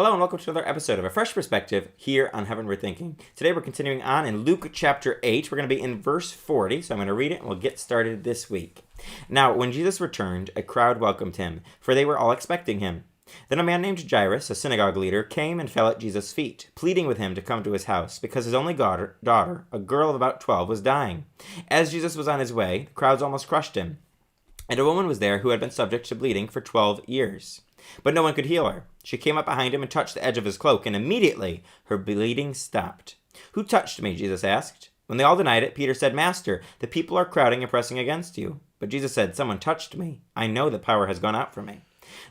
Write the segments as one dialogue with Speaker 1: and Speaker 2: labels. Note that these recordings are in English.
Speaker 1: Hello and welcome to another episode of A Fresh Perspective here on Heaven We're Thinking. Today we're continuing on in Luke chapter 8. We're going to be in verse 40, so I'm going to read it and we'll get started this week. Now, when Jesus returned, a crowd welcomed him, for they were all expecting him. Then a man named Jairus, a synagogue leader, came and fell at Jesus' feet, pleading with him to come to his house, because his only daughter, a girl of about 12, was dying. As Jesus was on his way, the crowds almost crushed him. And a woman was there who had been subject to bleeding for 12 years. But no one could heal her. She came up behind him and touched the edge of his cloak, and immediately her bleeding stopped. "Who touched me?" Jesus asked. When they all denied it, Peter said, "Master, the people are crowding and pressing against you." But Jesus said, "Someone touched me. I know that power has gone out from me."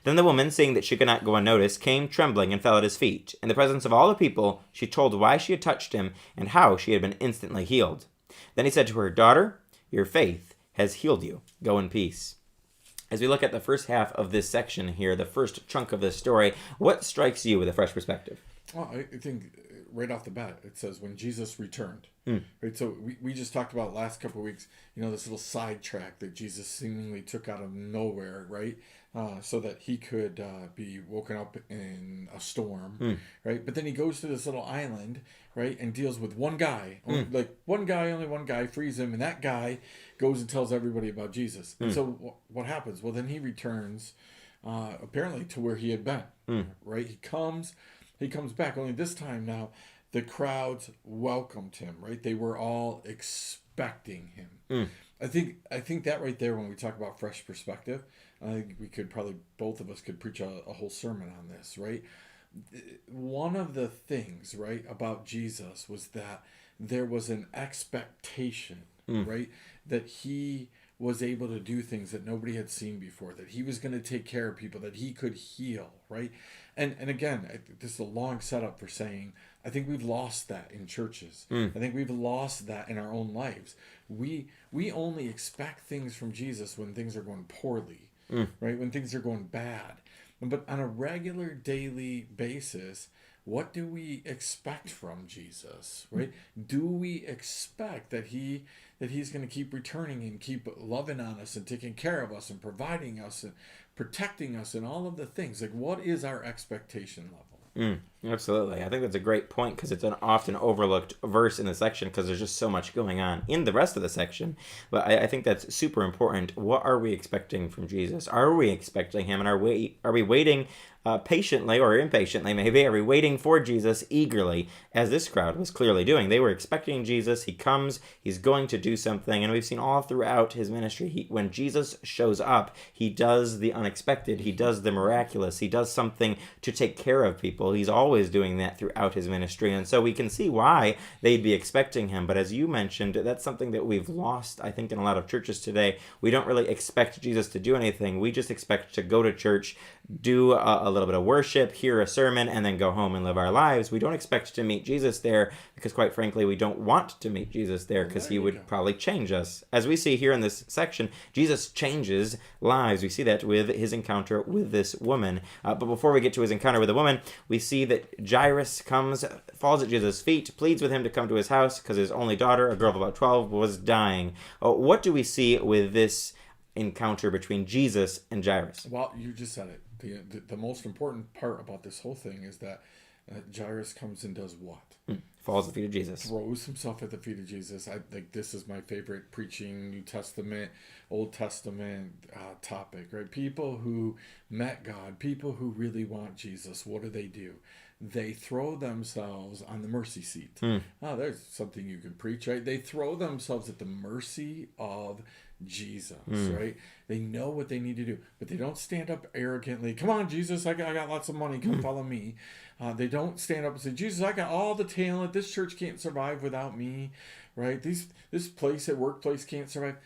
Speaker 1: Then the woman, seeing that she could not go unnoticed, came trembling and fell at his feet. In the presence of all the people, she told why she had touched him and how she had been instantly healed. Then he said to her, "Daughter, your faith has healed you. Go in peace." As we look at the first half of this section here, the first chunk of this story, what strikes you with a fresh perspective?
Speaker 2: Well, I think right off the bat, it says when Jesus returned. Right, so we just talked about last couple of weeks, this little sidetrack that Jesus seemingly took out of nowhere, right? So that he could be woken up in a storm, right? But then he goes to this little island, right, and deals with one guy, only one guy, frees him, and that guy goes and tells everybody about Jesus. And so what happens? Well, then he returns, apparently to where he had been, right? He comes back. Only this time now, the crowds welcomed him, right? They were all expecting him. I think that right there, when we talk about fresh perspective, I think we could probably, both of us could preach a whole sermon on this, right? One of the things, right, about Jesus was that there was an expectation, right, that he was able to do things that nobody had seen before, that he was going to take care of people, that he could heal, right? And again, this is a long setup for saying, I think we've lost that in churches. I think we've lost that in our own lives. We only expect things from Jesus when things are going poorly, right? When things are going bad. But on a regular daily basis, what do we expect from Jesus, right? Do we expect that he's going to keep returning and keep loving on us and taking care of us and providing us and protecting us and all of the things? Like, what is our expectation level?
Speaker 1: Absolutely. I think that's a great point, because it's an often overlooked verse in the section, because there's just so much going on in the rest of the section. But I think that's super important. What are we expecting from Jesus? Are we expecting him? And are we waiting patiently or impatiently, maybe? Are we waiting for Jesus eagerly, as this crowd was clearly doing? They were expecting Jesus. He comes. He's going to do something. And we've seen all throughout his ministry, when Jesus shows up, he does the unexpected. He does the miraculous. He does something to take care of people. He's always doing that throughout his ministry. And so we can see why they'd be expecting him. But as you mentioned, that's something that we've lost, I think, in a lot of churches today. We don't really expect Jesus to do anything. We just expect to go to church, do a little bit of worship, hear a sermon, and then go home and live our lives. We don't expect to meet Jesus there because, quite frankly, we don't want to meet Jesus there, because he would probably change us. As we see here in this section, Jesus changes lives. We see that with his encounter with this woman. But before we get to his encounter with the woman, we see that Jairus comes, falls at Jesus' feet, pleads with him to come to his house because his only daughter, a girl of about 12, was dying. What do we see with this encounter between Jesus and Jairus?
Speaker 2: Well, you just said it. The most important part about this whole thing is that Jairus comes and does what?
Speaker 1: Falls at the feet of Jesus.
Speaker 2: Throws himself at the feet of Jesus. I think this is my favorite preaching New Testament, Old Testament topic, right? People who met God, people who really want Jesus, what do? They throw themselves on the mercy seat. Oh, there's something you can preach, right? They throw themselves at the mercy of Jesus, right? They know what they need to do, but they don't stand up arrogantly. Come on, Jesus, I got lots of money. Come follow me. They don't stand up and say, Jesus, I got all the talent. This church can't survive without me, right? This place at workplace can't survive.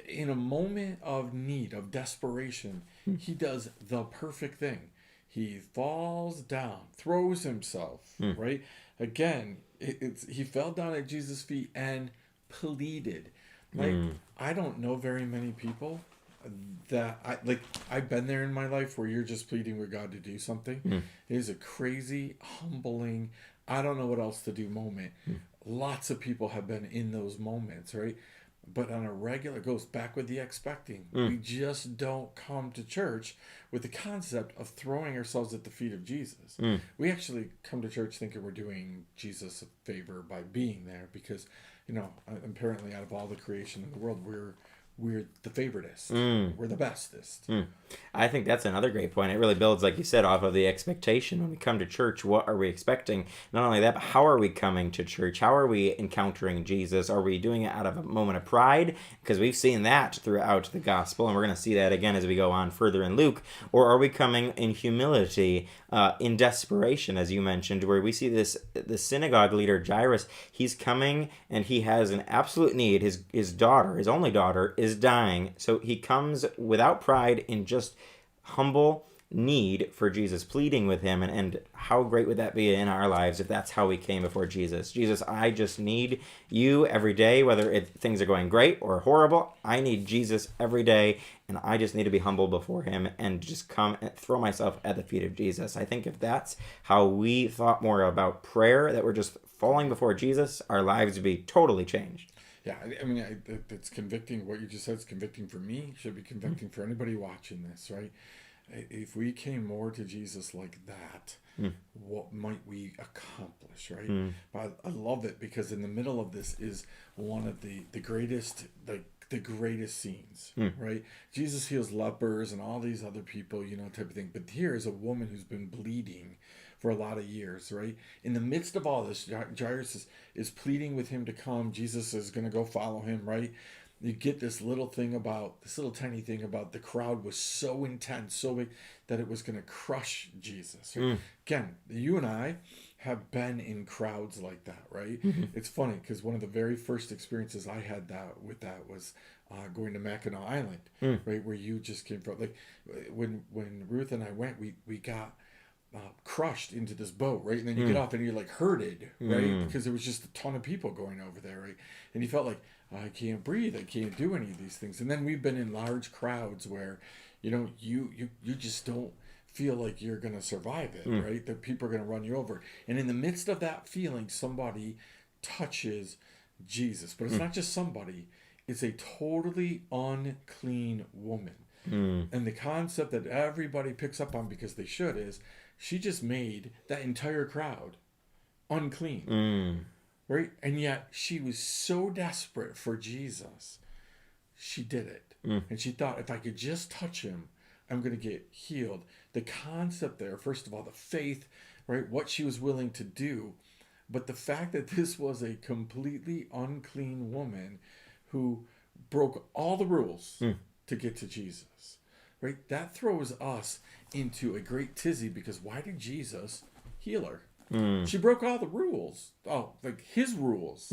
Speaker 2: In a moment of need, of desperation, he does the perfect thing. He falls down, throws himself, right? Again, he fell down at Jesus' feet and pleaded. Like, I don't know very many people that I've been there in my life where you're just pleading with God to do something. It is a crazy, humbling, I don't know what else to do moment. Lots of people have been in those moments, right? but on a regular, goes back with the expecting. We just don't come to church with the concept of throwing ourselves at the feet of Jesus. We actually come to church thinking we're doing Jesus a favor by being there because, apparently out of all the creation in the world, we're the favoritist. We're the bestest.
Speaker 1: I think that's another great point. It really builds, like you said, off of the expectation. When we come to church, what are we expecting? Not only that, but how are we coming to church? How are we encountering Jesus? Are we doing it out of a moment of pride? Because we've seen that throughout the gospel, and we're going to see that again as we go on further in Luke. Or are we coming in humility, in desperation, as you mentioned, where we see the synagogue leader, Jairus, he's coming and he has an absolute need. His daughter, his only daughter, is dying. So he comes without pride in just humble need for Jesus, pleading with him. And how great would that be in our lives if that's how we came before Jesus? Jesus, I just need you every day, whether things are going great or horrible. I need Jesus every day, and I just need to be humble before him and just come and throw myself at the feet of Jesus. I think if that's how we thought more about prayer, that we're just falling before Jesus, our lives would be totally changed.
Speaker 2: Yeah, I mean, it's convicting. What you just said is convicting for me. Should be convicting for anybody watching this, right? If we came more to Jesus like that, what might we accomplish, right? But I love it because in the middle of this is one of the greatest, the greatest scenes, right? Jesus heals lepers and all these other people, type of thing. But here is a woman who's been bleeding for a lot of years, right? In the midst of all this, Jairus is pleading with him to come. Jesus is going to go follow him, right? You get this little tiny thing about the crowd was so intense, so big that it was going to crush Jesus. Right? Again, you and I have been in crowds like that, right? It's funny because one of the very first experiences I had with that was going to Mackinac Island, right, where you just came from. Like when Ruth and I went, we got crushed into this boat, right? And then you get off and you're like herded, right? Because there was just a ton of people going over there, right? And you felt like, I can't breathe, I can't do any of these things. And then we've been in large crowds where, you just don't feel like you're going to survive it, right? That people are going to run you over. And in the midst of that feeling, somebody touches Jesus. But it's not just somebody, it's a totally unclean woman. And the concept that everybody picks up on because they should is she just made that entire crowd unclean. Right? And yet she was so desperate for Jesus, she did it. And she thought, if I could just touch him, I'm going to get healed. The concept there, first of all, the faith, right? What she was willing to do. But the fact that this was a completely unclean woman who broke all the rules to get to Jesus, right? That throws us into a great tizzy because why did Jesus heal her? She broke all the rules. Oh, like his rules,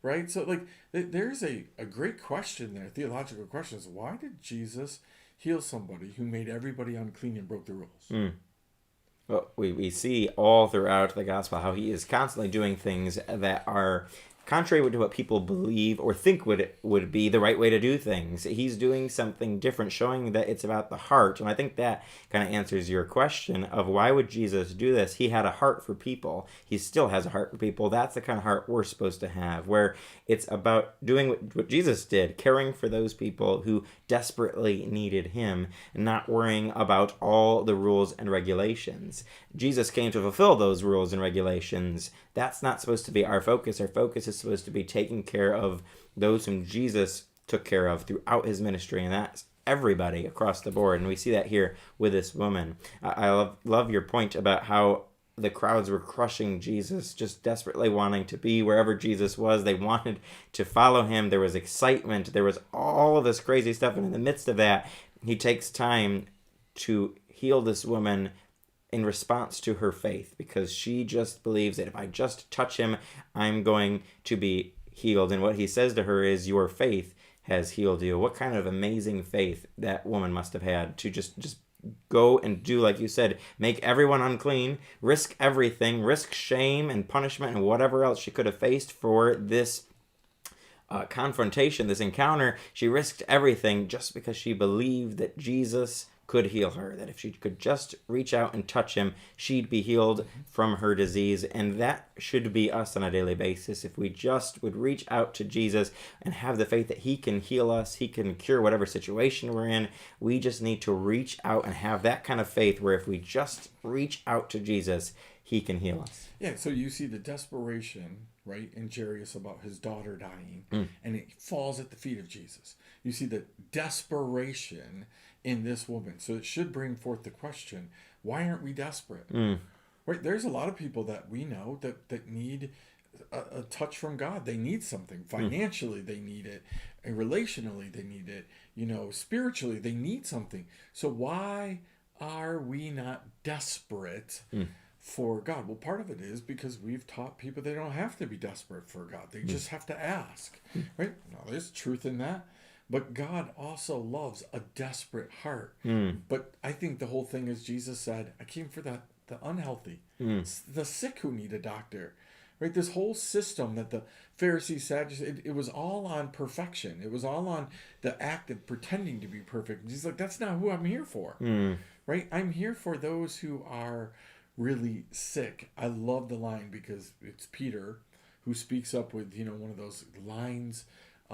Speaker 2: right? So like there's a great question there, theological question is why did Jesus heal somebody who made everybody unclean and broke the rules?
Speaker 1: Well, we see all throughout the gospel how he is constantly doing things that are contrary to what people believe or think would be the right way to do things. He's doing something different, showing that it's about the heart. And I think that kind of answers your question of why would Jesus do this? He had a heart for people. He still has a heart for people. That's the kind of heart we're supposed to have, where it's about doing what Jesus did, caring for those people who desperately needed him, and not worrying about all the rules and regulations. Jesus came to fulfill those rules and regulations. That's not supposed to be our focus. Our focus is supposed to be taking care of those whom Jesus took care of throughout his ministry, and that's everybody across the board. And we see that here with this woman. I love your point about how the crowds were crushing Jesus, just desperately wanting to be wherever Jesus was. They wanted to follow him. There was excitement. There was all of this crazy stuff. And in the midst of that, he takes time to heal this woman in response to her faith, because she just believes that if I just touch him, I'm going to be healed. And what he says to her is, your faith has healed you. What kind of amazing faith that woman must have had to just go and do, like you said, make everyone unclean, risk everything, risk shame and punishment and whatever else she could have faced for this confrontation, this encounter. She risked everything just because she believed that Jesus could heal her, that if she could just reach out and touch him, she'd be healed from her disease. And that should be us on a daily basis. If we just would reach out to Jesus and have the faith that he can heal us, he can cure whatever situation we're in, we just need to reach out and have that kind of faith where if we just reach out to Jesus, he can heal us.
Speaker 2: Yeah, so you see the desperation, right, in Jairus about his daughter dying, and it falls at the feet of Jesus. You see the desperation in this woman. So it should bring forth the question, why aren't we desperate? Right? There's a lot of people that we know that need a touch from God. They need something. Financially, they need it. And relationally, they need it. Spiritually, they need something. So why are we not desperate for God? Well, part of it is because we've taught people they don't have to be desperate for God. They just have to ask, right? Now, there's truth in that. But God also loves a desperate heart. But I think the whole thing is Jesus said, I came for the unhealthy, the sick who need a doctor. Right? This whole system that the Pharisees said, it was all on perfection. It was all on the act of pretending to be perfect. And he's like, that's not who I'm here for. Right? I'm here for those who are really sick. I love the line because it's Peter who speaks up with, one of those lines.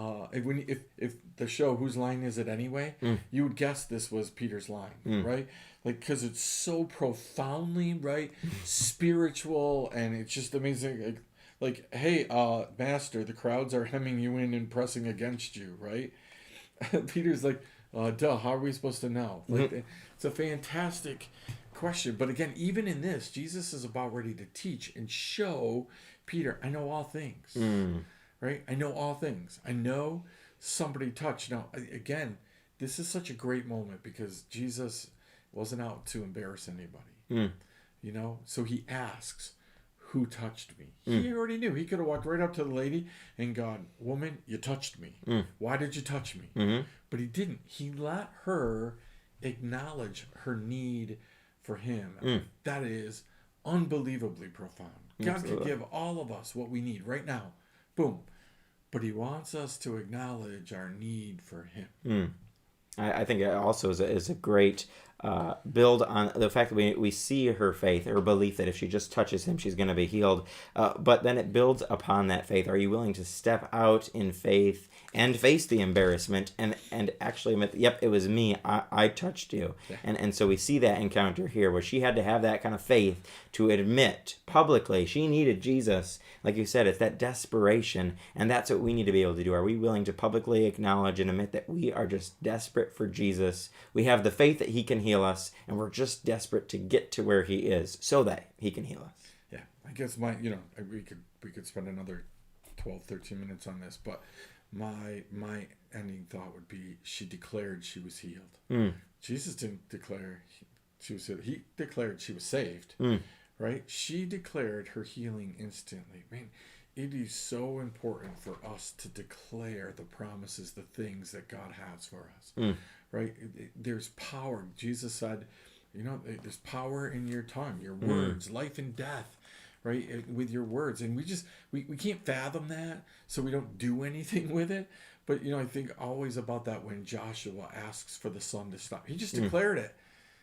Speaker 2: If the show Whose Line Is It Anyway, you would guess this was Peter's line, right? Like, because it's so profoundly, right, spiritual, and it's just amazing. Like, hey, master, the crowds are hemming you in and pressing against you, right? Peter's like, duh, how are we supposed to know? Like, it's a fantastic question. But again, even in this, Jesus is about ready to teach and show Peter, I know all things. Right? I know all things. I know somebody touched. Now, again, this is such a great moment because Jesus wasn't out to embarrass anybody. So he asks, who touched me? He already knew. He could have walked right up to the lady and gone, woman, you touched me. Why did you touch me? But he didn't. He let her acknowledge her need for him. That is unbelievably profound. God could give all of us what we need right now. Boom. But he wants us to acknowledge our need for him.
Speaker 1: I think it also is a great build on the fact that we see her faith, her belief that if she just touches him, she's going to be healed. But then it builds upon that faith. Are you willing to step out in faith and face the embarrassment and actually admit, yep, it was me. I touched you. Yeah. And so we see that encounter here where she had to have that kind of faith to admit publicly she needed Jesus. Like you said, it's that desperation, and that's what we need to be able to do. Are we willing to publicly acknowledge and admit that we are just desperate for Jesus? We have the faith that he can heal us, and we're just desperate to get to where he is so that he can heal us.
Speaker 2: Yeah, I guess we could spend another 12, 13 minutes on this, but my ending thought would be she declared she was healed. Jesus didn't declare she was healed. He declared she was saved. Right? She declared her healing instantly. Man, it is so important for us to declare the promises, the things that God has for us. Right? There's power. Jesus said, there's power in your tongue, your words, life and death, right? With your words. And we can't fathom that, so we don't do anything with it. But, I think always about that when Joshua asks for the sun to stop. He just declared it.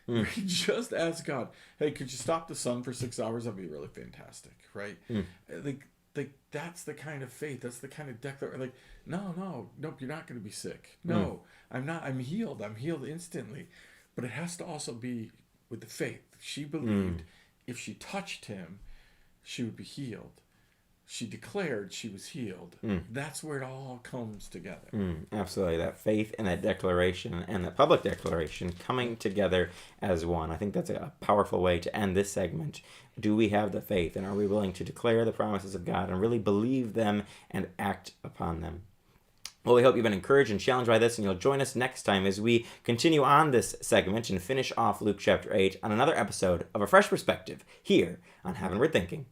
Speaker 2: He just asked God, hey, could you stop the sun for 6 hours? That'd be really fantastic, right? Like that's the kind of faith. That's the kind of declaration. Like, nope, you're not going to be sick. No, I'm not. I'm healed. I'm healed instantly. But it has to also be with the faith. She believed if she touched him, she would be healed. She declared she was healed. That's where it all comes together.
Speaker 1: Absolutely. That faith and that declaration and that public declaration coming together as one. I think that's a powerful way to end this segment. Do we have the faith, and are we willing to declare the promises of God and really believe them and act upon them? Well, we hope you've been encouraged and challenged by this, and you'll join us next time as we continue on this segment and finish off Luke chapter 8 on another episode of A Fresh Perspective here on Heavenward Thinking.